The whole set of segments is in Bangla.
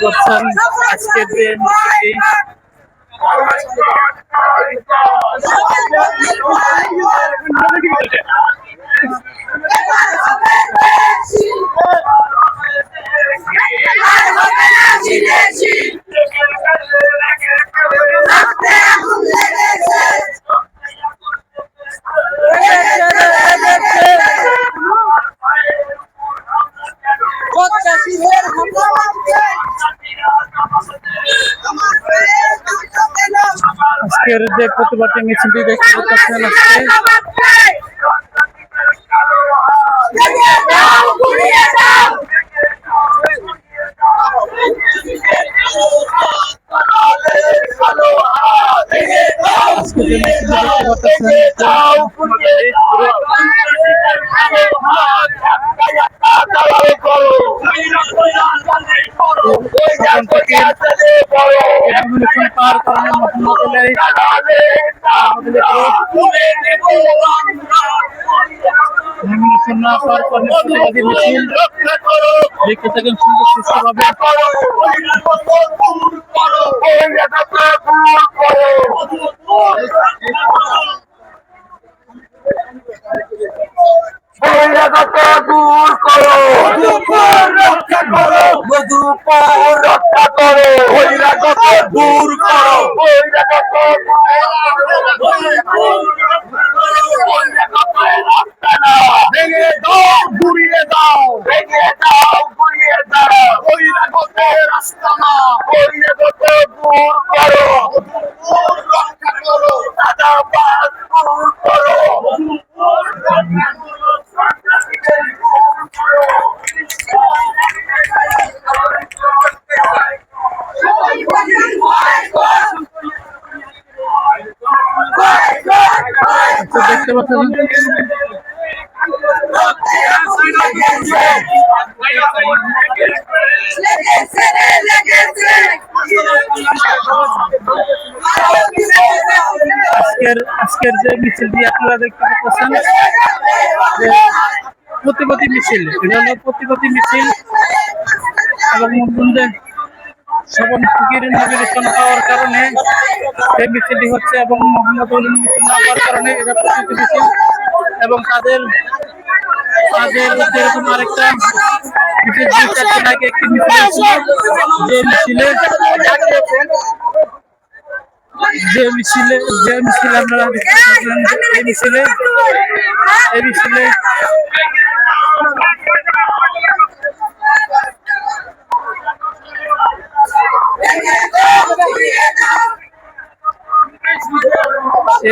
করছেন আজকের যে মিছিলটি আজকের যে প্রতিবাদী মিছিলটি দেখতে পাচ্ছেন আজকে যে মিছিলটি দেখতে পার কারণে দেখতে থাকেন সুন্দর সুস্থভাবে দূর করো, রক্ষা করো, মধুপুর রক্ষা করো, বহিরাগত দূর করো, ভেঙে দাও, ঘুরিয়ে দাও, ভেঙে দাও, ঘুরিয়ে দাও, বহিরাগতের রাস্তা না, বহিরাগত দূর করো, মধুপুর রক্ষা করো, দাদাবাদ দূর করো, মধুপুর রক্ষা করো, সন্ত্রাসীদের দূর করো। দেখতে পাচ্ছেন আজকের যে মিছিলটি আপনারা দেখতে পাচ্ছেন প্রতিবাদী মিছিল, এটা হলো প্রতিবাদী মিছিল এবং মুসলিমদের সবন ফকির নবীন পাওয়ার কারণে এই মিছিলটি হচ্ছে এবং মোহাম্মদ আলীর মিছিল না পাওয়ার কারণে এটা প্রতিবাদী মিছিল এবং তাদের যেরকম আরেকটা মিছিল 2-4 দিন আগে একটি মিছিল যে মিছিলে আপনারা দেখতে পাচ্ছেন এই মিছিলে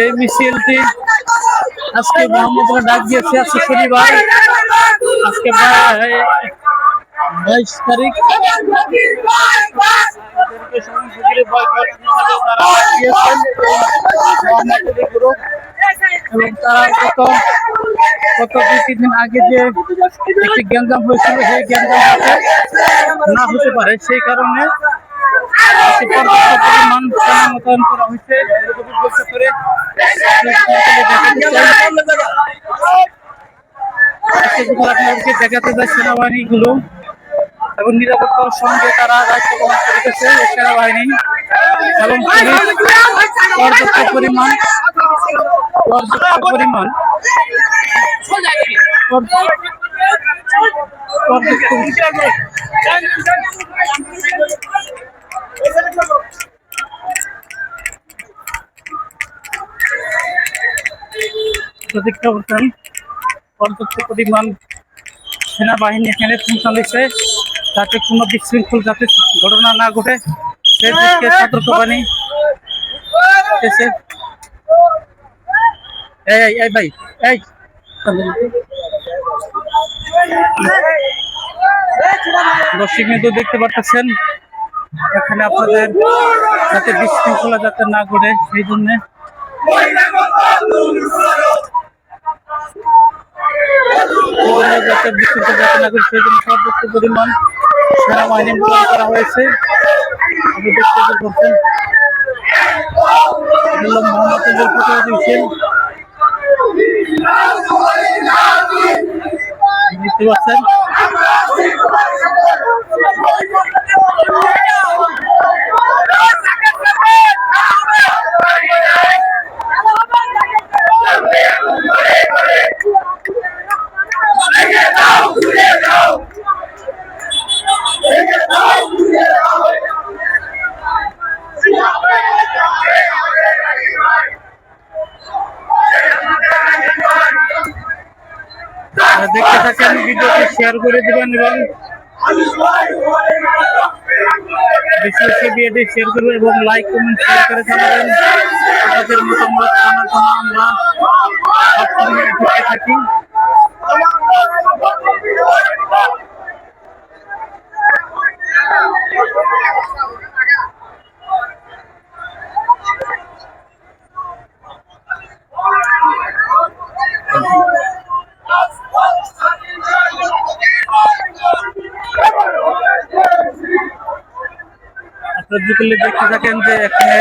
এই মিছিলটি আজকে মোহাম্মদপুরে ডাক দিয়েছে আজকে শনিবার, আজকে 22 তারিখ এবং তারা গত 2-3 দিন আগে যে একটি গ্যাঞ্জাম হয়েছিল সেই গ্যাঞ্জাম না হতে পারে সেই কারণে পরিমাণ সেনা মোতায়েন করা হয়েছে। আপনাদেরকে দেখাতে যায় সেনাবাহিনী গুলো এবং নিরাপত্তার সঙ্গে তারা দায়িত্ব পালন করতেছে সেনাবাহিনী এবং পর্যাপ্ত পরিমাণ পর্যাপ্ত পরিমাণ সেনাবাহিনী এখানে পৌঁছাচ্ছে যাতে কোনো বিশৃঙ্খল যাতে ঘটনা না ঘটে সেদিকে সতর্কবাণী এই ভাই এই দর্শক বিন্দু দেখতে পাচ্ছেন এখানে আপনাদের যাতে বিশৃঙ্খলা যাতে না ঘটে সেই জন্য যাতে বিশৃঙ্খলা যাতে না ঘটে সেই জন্য সর্বোচ্চ পরিমাণ সেনাবাহিনী মোতায়েন করা হয়েছে। আপনি দেখতে পাচ্ছেন মোহাম্মদপুরের প্রতিবাদী মিছিল দেখতে পাচ্ছেন। থাকেন ভিডিওটি শেয়ার করে দেবেন এবং বেশি বেশি ভিডিওটি শেয়ার করবেন এবং লাইক কমেন্ট শেয়ার করে জানাবেন আপনাদের মতামত জানার জন্য আমরা সবসময় অপেক্ষায় থাকি। আপনারা দেখতে থাকেন যে এখানে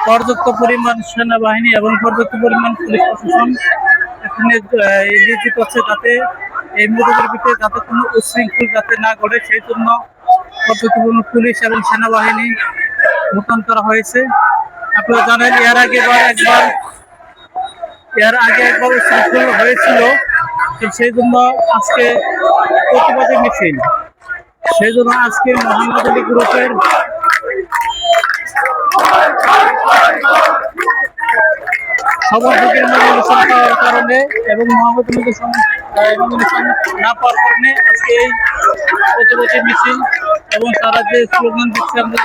পর্যাপ্ত পরিমাণ সেনাবাহিনী এবং পর্যাপ্ত পরিমাণ পুলিশ প্রশাসন এখানে নিয়োজিত আছে, যাতে এই মুহূর্তের ভিতরে যাতে কোনো উচ্ছৃঙ্খল যাতে না ঘটে সেই জন্য পর্যাপ্ত পরিমাণ পুলিশ এবং সেনাবাহিনী মোতায়েন করা হয়েছে। আপনারা জানেন এর আগে একবার উচ্ছৃঙ্খল হয়েছিল, সেই জন্য আজকে প্রতিবাদী মিছিল, সেই জন্য আজকে মোহাম্মদ আলী গ্রুপের সমর্থকের নমিনেশন পাওয়ার কারণে এবং মোহাম্মদ আলীকে নমিনেশন না পাওয়ার কারণে আজকে এই প্রতিবাদী মিছিল এবং তারা যে স্লোগান দিচ্ছে আমরা